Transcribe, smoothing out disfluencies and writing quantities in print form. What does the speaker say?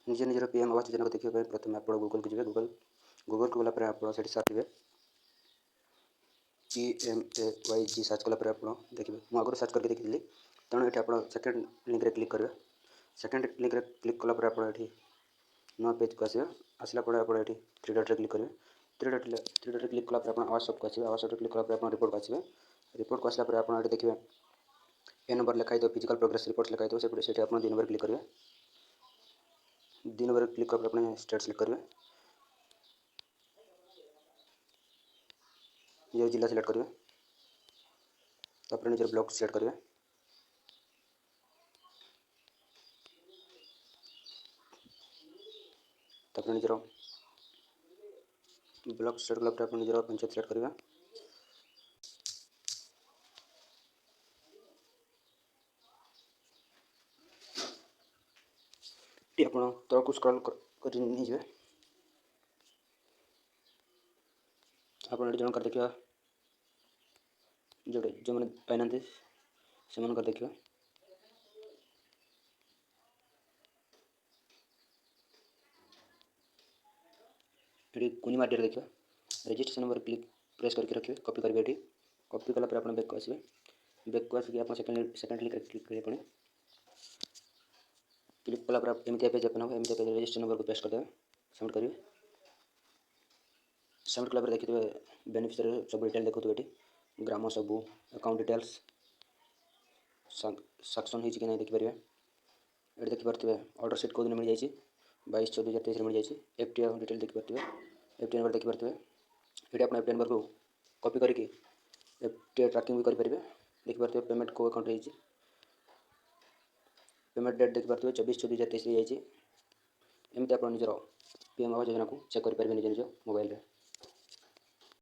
निजे निजर पीएम आवास योजना को देखिए प्रथम आप गूगल को जी गूगल को गलापर आप सर्च करेंगे PMAYG सर्च कलापर आप देखिए मुझे आगुरी सर्च करके देखी तेणु ये आप सेकेंड लिंक रे क्लिक करेंगे सेकेंड लिंक रे क्लिक कलापर आप नुआ पेज को आसला आप थ्री डट रे क्लिक करेंगे थ्री डट क्लिक कलापर आप आवास को आसवे आवास क्लिक कलापर आप रिपोर्ट को आसवे रिपोर्ट को आसला आप देखिए ए नंबर लिखाई फिजिकल प्रोग्रेस रिपोर्ट लिखाई से आप 2 नंबर क्लिक करेंगे 2 नंबर क्लिक कर अपने स्टेट सिलेक्ट करेंगे ये जिला सिलेक्ट करेंगे तापर निजर ब्लॉक सिलेक्ट करेंगे तापर निजर ब्लॉक सिलेक्ट कला आप निजर पंचायत सिलेक्ट करेंगे आप तलक स्क्रॉल कर आप जनकर देखा जो जो मैंने पाइना से देखा ये कुनी मार्टी देखा रजिस्ट्रेशन नंबर क्लिक प्रेस करके रखिए कॉपी करेंगे ये कॉपी कलापर आप बैक को आसवे बैक को आसिक आप सेकेंड लिंक क्लिक करेंगे पुणी क्लिक कलापर आप एमती पेज ओपन हो एमती पेज रजिस्ट्रेशन नंबर को पेस्ट करदेवे सबमिट करेंगे सबमिट कलापर देखिए बेनिफिशियरी सब डिटेल देखो ये ग्राम सबू अकाउंट डिटेल्स सक्शन हो नहीं देखिपारे ये देखिपे ऑर्डर सीट कौन मिल जाए 22/6/2023 मिल जाए एफटी डिटेल देखिपे एफटी नंबर देखिपे ये आप एफटी नंबर को कॉपी करके एफटी ट्रैकिंग भी करेंगे देखिपे पेमेंट को अकाउंट हो पेमेंट डेट देखिपे 24/6/2023 जाइए एमती आप निजर पीएम आवास योजना को चेक करेंगे निज निज मोबाइल।